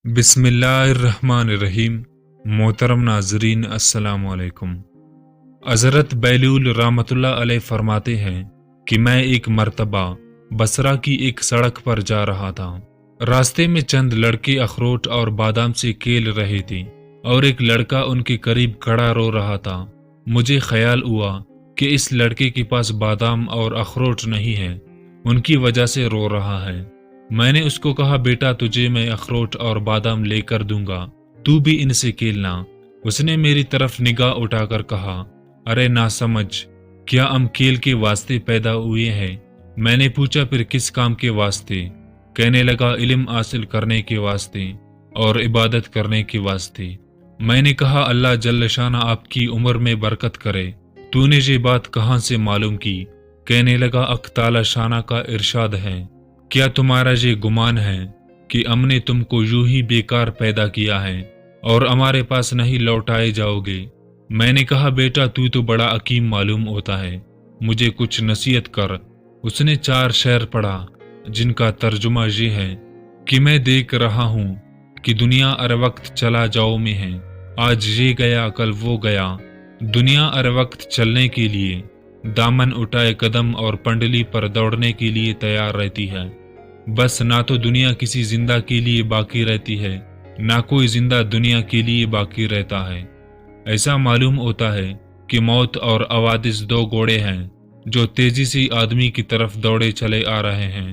बिस्मिल्लाहिर्रहमानिर्रहीम। मोहतरम नाजरीन, अस्सलाम वालेकुम। हज़रत बैलूल रहमतुल्लाह अलैह फरमाते हैं कि मैं एक मर्तबा बसरा की एक सड़क पर जा रहा था। रास्ते में चंद लड़के अखरोट और बादाम से खेल रहे थे और एक लड़का उनके करीब खड़ा रो रहा था। मुझे ख्याल हुआ कि इस लड़के के पास बादाम और अखरोट नहीं है, उनकी वजह से रो रहा है। मैंने उसको कहा, बेटा तुझे मैं अखरोट और बादाम लेकर दूंगा, तू भी इनसे खेलना। उसने मेरी तरफ निगाह उठाकर कहा, अरे नासमझ, क्या हम खेल के वास्ते पैदा हुए हैं? मैंने पूछा, फिर किस काम के वास्ते? कहने लगा, इल्म हासिल करने के वास्ते और इबादत करने के वास्ते। मैंने कहा, अल्लाह जल्ल शाना आपकी उम्र में बरकत करे, तूने ये बात कहाँ से मालूम की? कहने लगा, अख्ताला शाना का इरशाद है, क्या तुम्हारा ये गुमान है कि हमने तुमको यूं ही बेकार पैदा किया है और हमारे पास नहीं लौटाए जाओगे? मैंने कहा, बेटा तू तो बड़ा हकीम मालूम होता है, मुझे कुछ नसीहत कर। उसने 4 शेर पढ़ा जिनका तर्जुमा ये है कि मैं देख रहा हूँ कि दुनिया हर वक्त चला जाओ में है, आज ये गया कल वो गया। दुनिया हर वक्त चलने के लिए दामन उठाए कदम और पंडली पर दौड़ने के लिए तैयार रहती है। बस ना तो दुनिया किसी जिंदा के लिए बाकी रहती है, ना कोई जिंदा दुनिया के लिए बाकी रहता है। ऐसा मालूम होता है कि मौत और अवादिस 2 घोड़े हैं जो तेजी से आदमी की तरफ दौड़े चले आ रहे हैं।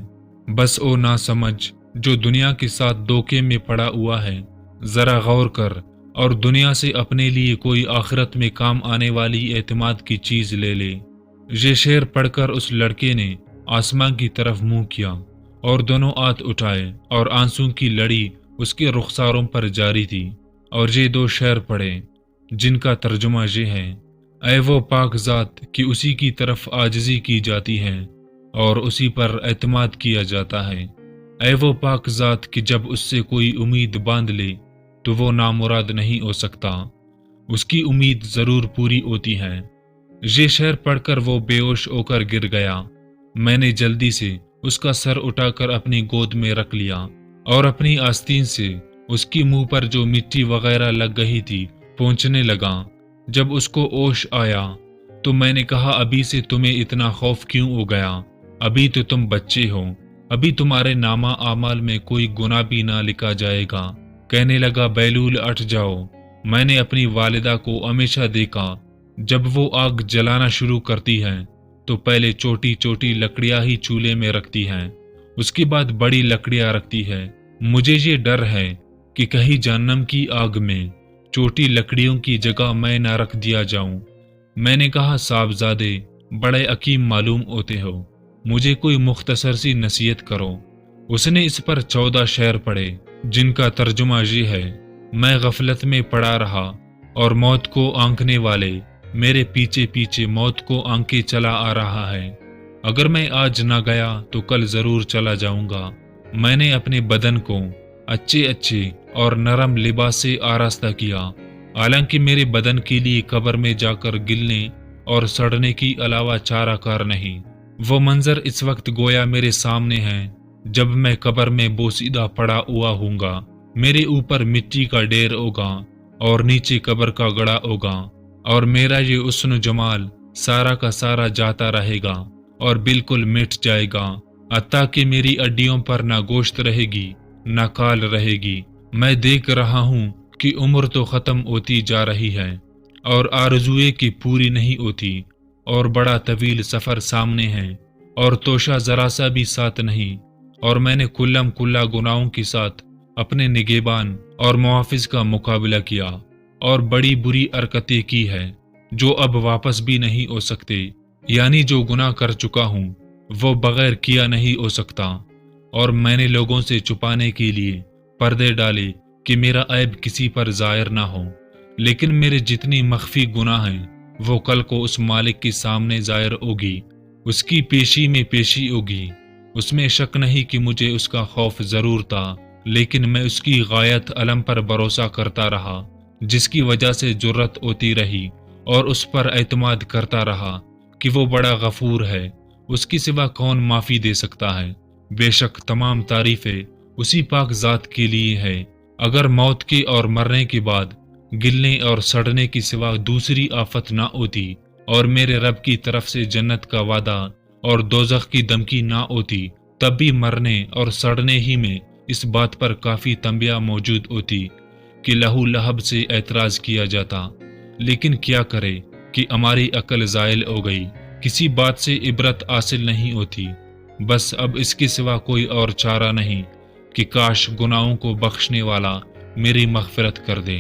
बस ओ ना समझ जो दुनिया के साथ धोखे में पड़ा हुआ है, जरा गौर कर और दुनिया से अपने लिए कोई आखिरत में काम आने वाली एतमाद की चीज ले ले। ये शेर पढ़कर उस लड़के ने आसमां की तरफ मुंह किया और दोनों हाथ उठाए और आंसू की लड़ी उसके रुखसारों पर जारी थी और ये 2 शेर पढ़े जिनका तर्जुमा ये है, ऐ वो पाक ज़ात कि उसी की तरफ आजिज़ी की जाती है और उसी पर एतमाद किया जाता है। ऐ वो पाक ज़ात कि जब उससे कोई उम्मीद बांध ले तो वो नामुराद नहीं हो सकता, उसकी उम्मीद ज़रूर पूरी होती है। ये शेर पढ़कर वो बेहोश होकर गिर गया। मैंने जल्दी से उसका सर उठाकर अपनी गोद में रख लिया और अपनी आस्तीन से उसकी मुंह पर जो मिट्टी वगैरह लग गई थी पोंछने लगा। जब उसको होश आया तो मैंने कहा, अभी से तुम्हें इतना खौफ क्यों हो गया? अभी तो तुम बच्चे हो, अभी तुम्हारे नामा आमाल में कोई गुनाह भी ना लिखा जाएगा। कहने लगा, बैलूल हट जाओ। मैंने अपनी वालिदा को हमेशा देखा, जब वो आग जलाना शुरू करती है तो पहले छोटी छोटी लकड़ियां ही चूल्हे में रखती हैं, उसके बाद बड़ी लकड़ियां रखती है। मुझे ये डर है कि कहीं जहन्नम की आग में छोटी लकड़ियों की जगह मैं ना रख दिया जाऊं। मैंने कहा, साहबजादे बड़े हकीम मालूम होते हो, मुझे कोई मुख्तसर सी नसीहत करो। उसने इस पर 14 शेर पढ़े जिनका तर्जुमा ये है, मैं गफलत में पड़ा रहा और मौत को आंकने वाले मेरे पीछे पीछे मौत को आंके चला आ रहा है। अगर मैं आज ना गया तो कल जरूर चला जाऊंगा। मैंने अपने बदन को अच्छे अच्छे और नरम लिबास से आरास्ता किया, हालांकि मेरे बदन के लिए कब्र में जाकर गिलने और सड़ने की अलावा चारा कार नहीं। वो मंजर इस वक्त गोया मेरे सामने है जब मैं कब्र में बोसीदा पड़ा हुआ हूँगा। मेरे ऊपर मिट्टी का ढेर होगा और नीचे कब्र का गड़ा होगा और मेरा ये हुस्न जमाल सारा का सारा जाता रहेगा और बिल्कुल मिट जाएगा, हत्ता कि मेरी हड्डियों पर ना गोश्त रहेगी ना खाल रहेगी। मैं देख रहा हूँ कि उम्र तो ख़त्म होती जा रही है और आरज़ुए की पूरी नहीं होती और बड़ा तवील सफ़र सामने है और तोशा ज़रा सा भी साथ नहीं। और मैंने कुल्लम कुल्ला गुनाहों के साथ अपने निगेबान और मुहाफिज का मुकाबला किया और बड़ी बुरी हरकतें की है जो अब वापस भी नहीं हो सकते, यानी जो गुनाह कर चुका हूँ वो बगैर किया नहीं हो सकता। और मैंने लोगों से छुपाने के लिए पर्दे डाले कि मेरा ऐब किसी पर जाहिर ना हो, लेकिन मेरे जितनी मख्फी गुनाह हैं वो कल को उस मालिक के सामने जाहिर होगी, उसकी पेशी में पेशी होगी। उसमें शक नहीं कि मुझे उसका खौफ जरूर था, लेकिन मैं उसकी गायत अलम पर भरोसा करता रहा जिसकी वजह से जुर्रत होती रही और उस पर एतमाद करता रहा कि वो बड़ा गफूर है, उसकी सिवा कौन माफ़ी दे सकता है। बेशक तमाम तारीफ़ें उसी पाक ज़ात के लिए है। اگر موت کے اور مرنے کے بعد گلنے اور سڑنے کی سوا دوسری آفت نہ ہوتی اور میرے رب کی طرف سے جنت کا وعدہ اور دوزخ کی دھمکی نہ ہوتی، تب بھی مرنے اور سڑنے ہی میں اس بات پر کافی تنبیہ موجود ہوتی کہ لہو لہب سے اعتراض کیا جاتا۔ لیکن کیا کرے کہ ہماری عقل زائل ہو گئی، کسی بات سے عبرت حاصل نہیں ہوتی۔ بس اب اس کے سوا کوئی اور چارہ نہیں کہ کاش گناہوں کو بخشنے والا میری مغفرت کر دے۔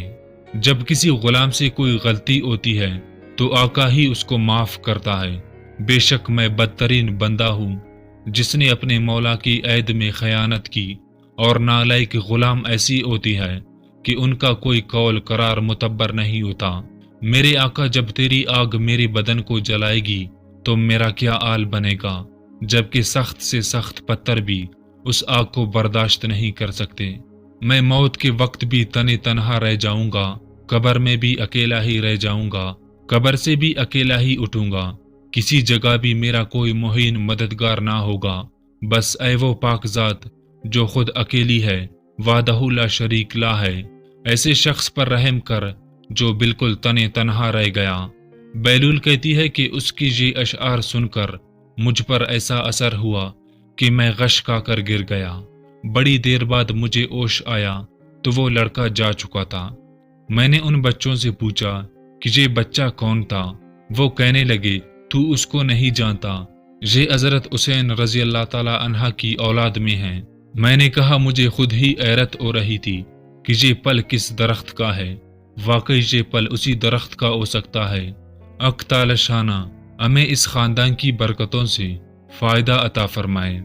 جب کسی غلام سے کوئی غلطی ہوتی ہے تو آقا ہی اس کو معاف کرتا ہے۔ بے شک میں بدترین بندہ ہوں جس نے اپنے مولا کی عہد میں خیانت کی، اور نالائق غلام ایسی ہوتی ہے کہ ان کا کوئی قول قرار معتبر نہیں ہوتا۔ میرے آقا جب تیری آگ میرے بدن کو جلائے گی تو میرا کیا حال بنے گا، جبکہ سخت سے سخت پتھر بھی اس آگ کو برداشت نہیں کر سکتے۔ میں موت کے وقت بھی تنہا رہ جاؤں گا، قبر میں بھی اکیلا ہی رہ جاؤں گا، قبر سے بھی اکیلا ہی اٹھوں گا، کسی جگہ بھی میرا کوئی معین مددگار نہ ہوگا۔ بس اے وہ پاک ذات جو خود اکیلی ہے، وحدہ لا شریک لا ہے، ایسے شخص پر رحم کر جو بالکل تنہا رہ گیا۔ بیلول کہتی ہے کہ اس کی یہ اشعار سن کر مجھ پر ایسا اثر ہوا کہ میں غش کھا کر گر گیا۔ بڑی دیر بعد مجھے ہوش آیا تو وہ لڑکا جا چکا تھا۔ میں نے ان بچوں سے پوچھا کہ یہ بچہ کون تھا؟ وہ کہنے لگے تو اس کو نہیں جانتا، یہ حضرت حسین رضی اللہ تعالی عنہ کی اولاد میں ہیں۔ میں نے کہا مجھے خود ہی حیرت ہو رہی تھی کہ یہ پل کس درخت کا ہے۔ واقعی یہ پل اسی درخت کا ہو سکتا ہے۔ حق تعالی شانہ ہمیں اس خاندان کی برکتوں سے فائدہ عطا فرمائے۔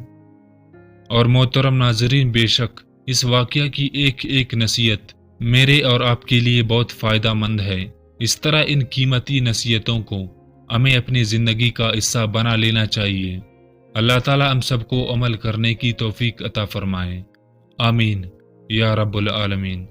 اور محترم ناظرین، بے شک اس واقعہ کی ایک نصیحت میرے اور آپ کے لیے بہت فائدہ مند ہے۔ اس طرح ان قیمتی نصیحتوں کو ہمیں اپنی زندگی کا حصہ بنا لینا چاہیے۔ اللہ تعالی ہم سب کو عمل کرنے کی توفیق عطا فرمائے، آمین یا رب العالمین۔